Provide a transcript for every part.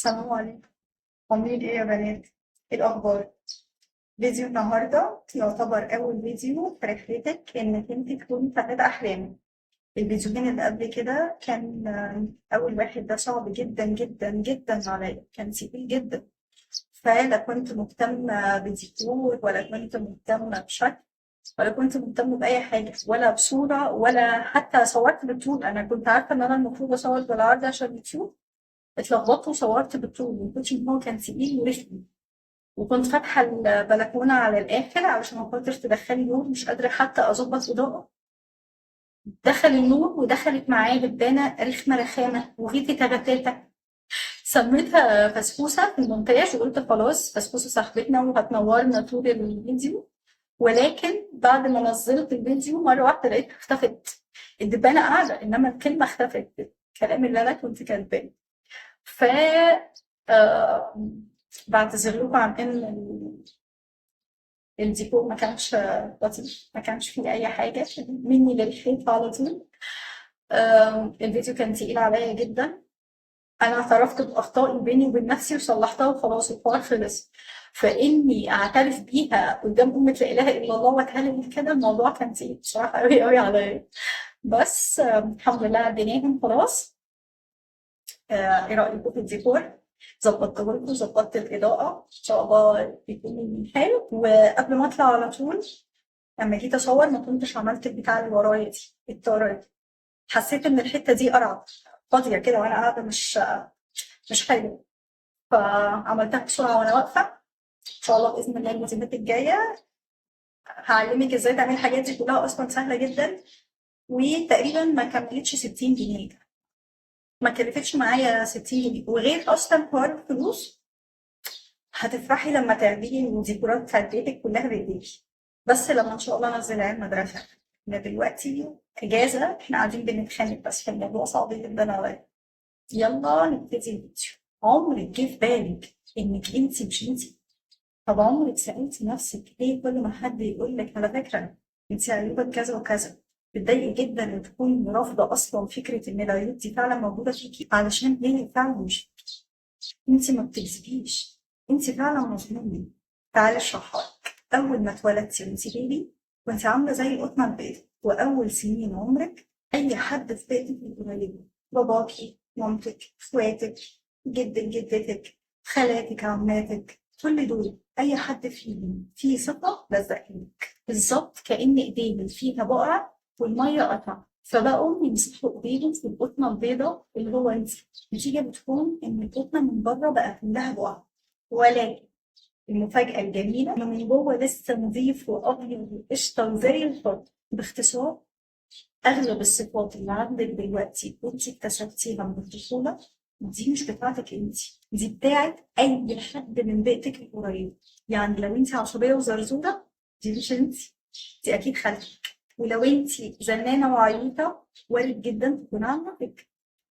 السلام عليكم. عاملين ايه يا بنات؟ ايه الاخبار؟ فيديو النهارده يعتبر اول فيديو في رحلتك انك انت تكوني فتاة احلامك. الفيديوهين اللي قبل كده كان اول واحد ده صعب جدا جدا جدا عليا، كان تقيل جدا. فلا كنت مهتمة بديكور ولا كنت مهتمة بشكل ولا كنت مهتمة بأي حاجة ولا بصورة ولا حتى صورت بالطول. أنا كنت عارفة إن أنا المفروض أصور بالعرض عشان اليوتيوب، اتلخبطت وصورت بالطول من كتر ما هو كان تقيل ورخم. وكنت فاتحة البلكونة على الآخر علشان خاطر تدخلي نور، مش قادرة حتى أظبط إضاءة. دخل النور ودخلت معاه دبانة رخمة رخامة وغيتي تغتاتة. سميتها فسفوسة في المونتاج وقلت خلاص فسفوسة صاحبتنا وهتنورنا طول الفيديو. ولكن بعد ما نزلت الفيديو مرة واحدة لقيتها اختفت. الدبانة قاعدة إنما الكلمة اختفت، الكلام اللي أنا كنت كاتباه. ف آه، بعتذر لكم عن إن الديكور ما كانش لطيف، ما كانش فيه أي حاجة مني للحيط على طول. الفيديو كان تقيل عليا جدا. أنا اعترفت بأخطائي بيني وبين نفسي وصلحتها وخلاص الحوار خلص. فإني أعترف بيها قدام أمة لا إله إلا الله وأتهلل كده، الموضوع كان تقيل بصراحة أوي أوي عليا. بس الحمد لله عديناهم خلاص. إيه رأيكم في الديكور؟ ظبطت لكم، ظبطت الإضاءة إن شاء الله يكون حلو. وقبل ما أطلع على طول لما جيت أصور ما كنتش عملت البتاع اللي ورايا دي، الطارة دي. حسيت إن الحتة دي قرعة فاضية كده وأنا قاعدة مش حلوة، فعملتها بسرعة وأنا واقفة. إن شاء الله بإذن الله الفيديوهات الجاية هعلمك إزاي تعملي الحاجات دي كلها، أصلا سهلة جدا. وتقريبا ما كملتش 60 جنيه، ما كلفتش معايا 60 جنيه. وغير أصلا حوار الفلوس، هتفرحي لما تعملي الديكورات بتاعت بيتك كلها بايديكي. بس لما ان شاء الله انزل عيال مدرسه، احنا دلوقتي اجازه، احنا قاعدين بنتخانق بس فالموضوع صعب جدا عليا. يلا نبتدي الفيديو. عمرك جه في بالك انك انت مش انت؟ طب عمرك سالتي نفسك ليه كل ما حد يقول لك على فكره انت عيوبك كذا وكذا بتضايقي جدا وتكوني رافضه اصلا فكره ان العيوب دي فعلا موجوده فيكي؟ علشان هي فعلا مش انت ما بتكذبيش، انت فعلا مظلومه. تعالي اشرحها لك. اول ما اتولدتي وانت بيبي كنت عامله زي القطنه البيضاء، واول سنين عمرك اي حد في بيتك القريب، باباكي، مامتك، اخواتك، جدتك، خالاتك، عماتك، كل دول اي حد فيهم فيه صفه لزقينك بالظبط، كأن ايديهم فيها بقعه والميه قطع، فبقوا يمسحوا ايديهم في القطنه البيضاء اللي هو انت. النتيجة بتكون إن القطنة من بره بقى كلها بقع، ولكن المفاجأة الجميلة إنه من جوه لسه نظيف وأبيض وقشطة وزي الفل. باختصار، أغلب الصفات اللي عندك دلوقتي وأنت اكتسبتيها من الطفولة دي مش بتاعتك أنت، دي بتاعت أي حد من بيئتك القريب. يعني لو أنت عصبية وزرزورة دي مش أنت، دي أكيد خالتك. ولو أنت زنانة وعيوطة وارد جدا تكون عندك،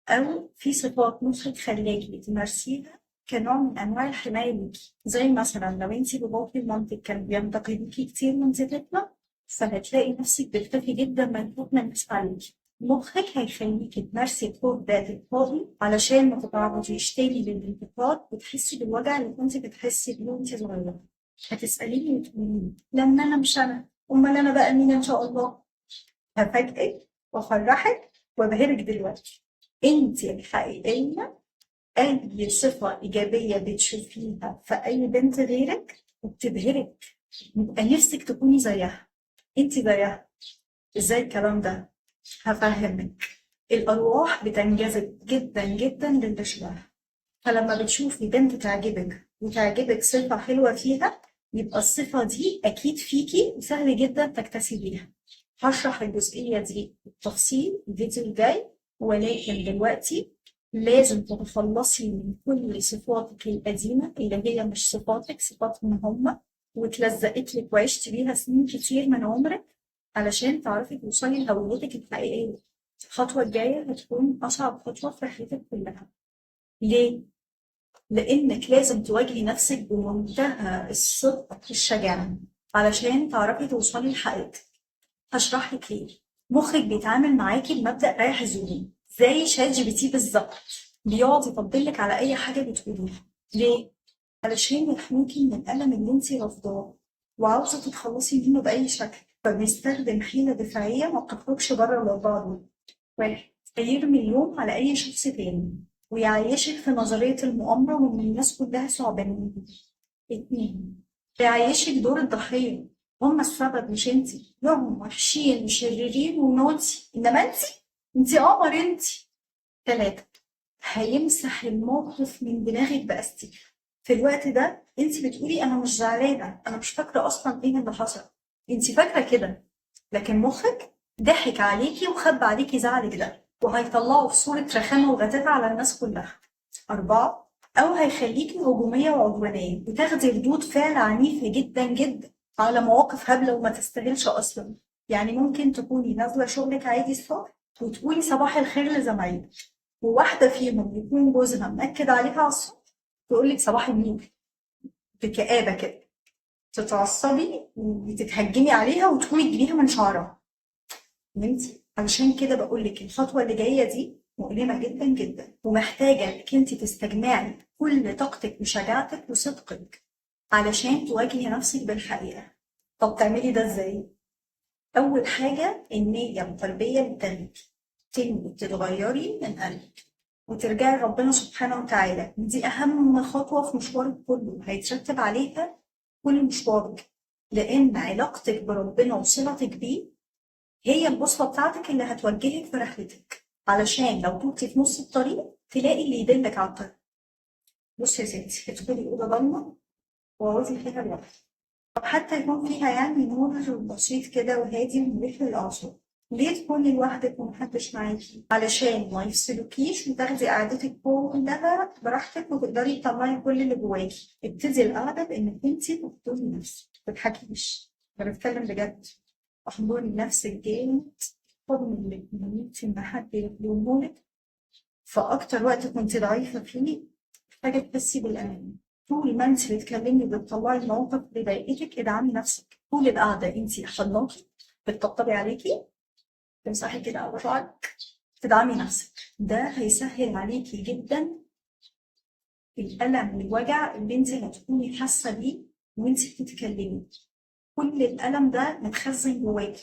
أو في صفات مخك خلاكي تمارسيها كنوع من أنواع الحماية ليكي. زي مثلا لو انتي باباكي ومامتك كانوا بينتقدوكي كتير وانتي طفلة، فهتلاقي نفسك بتخافي جدا من خوف من الناس عليكي. مخك هيخليكي تمارسي الخوف ده تلقائي علشان ما تتعرضيش تاني للانتقاد وتحسي بالوجع اللي كنتي بتحسي بيه وانتي صغيرة. هتسأليني وتقولي لما أنا مش أنا، أمال أنا بقى مين إن شاء الله؟ هفاجئك وأفرحك وأبهرك دلوقتي. انت الحقيقية. أي صفة إيجابية بتشوفيها في أي بنت غيرك وبتبهرك، يبقى نفسك تكوني زيها. انت زيها. ازاي الكلام ده؟ هفهمك. الأرواح بتنجذب جدا جدا للي شبهها، فلما بتشوفي بنت تعجبك وتعجبك صفة حلوة فيها، يبقى الصفة دي أكيد فيكي وسهل جدا تكتسبيها. هشرح الجزئية دي بالتفصيل الفيديو الجاي، ولكن دلوقتي لازم تتخلصي من كل صفاتك القديمة اللي هي مش صفاتك، صفاتهم هما، وتلزقت لك وعشت بيها سنين كتير من عمرك علشان تعرفي توصلي لهويتك الحقيقية. الخطوة الجاية هتكون أصعب خطوة في رحلتك كلها. ليه؟ لإنك لازم تواجهي نفسك بمنتهى الصدق والشجاعة علشان تعرفي توصلي لحقيقتك. هشرح لك ليه. مخك بيتعامل معاكي بمبدأ رايح جاي زي شات جي بي تي بالظبط. بيقعد يطبلك على اي حاجه بتقوليها. ليه؟ علشان يحميكي من الالم اللي انت رافضاه وعاوزه تتخلصي منه باي شكل، فبيستخدم حيله دفاعيه ما بتخرجش بره الاربعه دول. واحد، يرمي اللوم على اي شخص تاني ويعيشك في نظريه المؤامره وان الناس كلها ثعبانين. اتنين، بيعيشك دور الضحيه، هما السبب مش انتي، لا هم وحشين وشريرين ونوتي انما انتي قمر انتي. تلاتة، هيمسح الموقف من دماغك بأستيكة. في الوقت ده انت بتقولي انا مش زعلانه، انا مش فاكره اصلا ايه اللي حصل. انت فاكره كده، لكن مخك ضحك عليكي وخبى عليكي زعلك ده وهيطلعه في صوره رخامه وغتاتة على الناس كلها. أربعة، أو هيخليكي هجومية وعدوانية وتاخدي ردود فعل عنيفة جدا جدا على مواقف هبلة وما تستاهلش أصلا. يعني ممكن تكوني نازلة شغلك عادي الصبح وتقولي صباح الخير لزمايلك، وواحدة فيهم يكون جوزها مأكد عليها على الصبح تقولك صباح النور بكآبة كده، تتعصبي وتتهجمي عليها وتقومي تجيبيها من شعرها. فهمتي؟ علشان كده بقولك الخطوة اللي جاية دي مؤلمة جدا جدا ومحتاجة انك انت تستجمعي كل طاقتك وشجاعتك وصدقك علشان تواجهي نفسك بالحقيقة. طب تعملي ده ازاي؟ أول حاجة النية القلبية للتغيير، تنوي تتغيري من قلبك وترجعي لربنا سبحانه وتعالى. دي أهم خطوة في مشوارك كله، هيترتب عليها كل مشوارك، لأن علاقتك بربنا وصلتك بيه هي البوصلة بتاعتك اللي هتوجهك في رحلتك، علشان لو توتي في نص الطريق تلاقي اللي يدلك على الطريق. بصي يا ستي، ادخلي أوضة ضلمة واقعدي فيها لوحدك، طب حتى يكون فيها يعني نور بسيط كده وهادي ومريح للأعصاب. ليه تكوني لوحدك ومحدش معاكي؟ علشان ما يفصلوكيش وتاخدي قعدتك كلها براحتك وتقدري تطلعي كل اللي جواكي. ابتدي القعدة بإنك انتي تحضري نفسك، متضحكيش، أنا بتكلم بجد. احضري نفسك جامد، حضن اللي انتي إن حد يظلمهولك في أكتر وقت كنتِ ضعيفة فيه، محتاجة تحسّي بالأمان. طول ما أنتِ بتتكلمي بتطلّعي المواقف اللي ضايقتِك ادعمي نفسِك، طول القعدة أنتِ حاضناكِ، بتطبطبي عليكِ، تمسحي كده على شعرِك، تدعمي نفسِك. ده هيسهّل عليكِ جدًا الألم والوجع اللي أنتِ هتكوني حاسة بيه وأنتِ بتتكلمي. كل الألم ده متخزن جواكِ،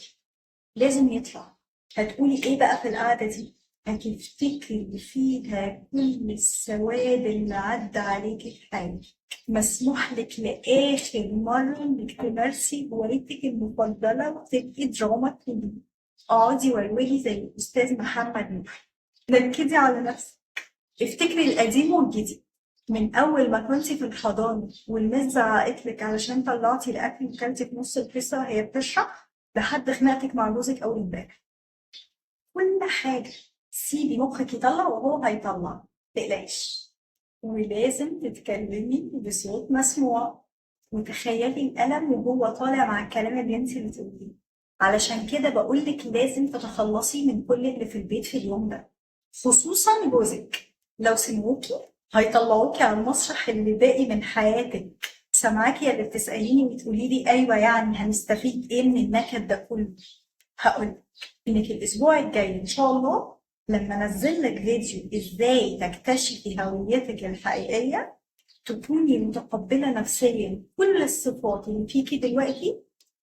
لازم يطلع. هتقولي إيه بقى في القعدة دي؟ هتفتكري فيها كل السواد اللي عدى عليكي في حياتك. مسموح لك لآخر مرة إنك تمارسي هوايتك المفضلة وتبقي دراما كوين. اقعدي ولولي زي الأستاذ محمد نوح، نكدي على نفسك، افتكري القديم والجديد، من أول ما كنتي في الحضانة والمس زعقت لك علشان طلعتي الأكل وكلتي في نص الحصة وهي بتشرح لحد خناقتك مع جوزك أول امبارح. كل حاجة سيبي مخك يطلع وهو هيطلع، متقلقيش. ولازم تتكلمي بصوت مسموع وتخيلي الألم وهو طالع مع الكلام اللي انت بتقوليه. علشان كده بقولك لازم تتخلصي من كل اللي في البيت في اليوم ده، خصوصا جوزك. لو سمعوكي هيطلعوكي على المسرح اللي باقي من حياتك. سامعاكي يا اللي بتسأليني وتقولي لي أيوة يعني هنستفيد إيه من النكد ده كله؟ هقولك إنك الأسبوع الجاي إن شاء الله لما أنزل لك فيديو إزاي تكتشفي هويتك الحقيقية تكوني متقبلة نفسيا كل الصفات اللي فيكي دلوقتي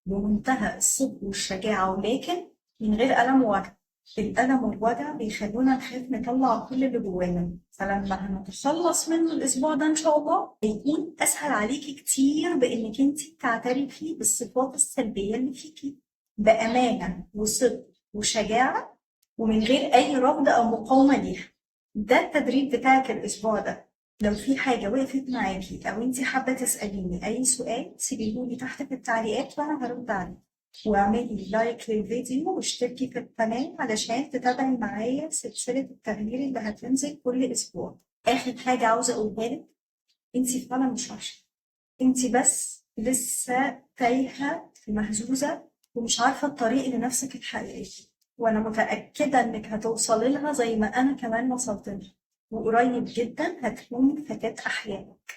بمنتهى الصدق والشجاعة، ولكن من غير ألم ووجع. الألم والوجع بيخلونا نخاف نطلع كل اللي جوانا، فلما هنتخلص منه الأسبوع ده إن شاء الله هيكون أسهل عليكي كتير بإنك انتي تعترفي بالصفات السلبية اللي فيكي بأمانة وصدق وشجاعة ومن غير أي رفض أو مقاومة ليها. ده التدريب بتاعك الأسبوع ده. لو في حاجة وقفت معاكي أو انتي حابة تسأليني أي سؤال سيبيهولي تحت في التعليقات وأنا هرد عليه. واعملي لايك للفيديو واشتركي في القناة علشان تتابعي معايا سلسلة التغيير اللي هتنزل كل أسبوع. آخر حاجة عاوزة أقولها لك، انتي فعلا مش وحشة، انتي بس لسه تايهة ومهزوزة ومش عارفة الطريق لنفسك الحقيقي، وأنا متأكدة إنك هتوصلي لها زي ما أنا كمان وصلت لها، وقريب جدا هتكوني فتاة أحلامك.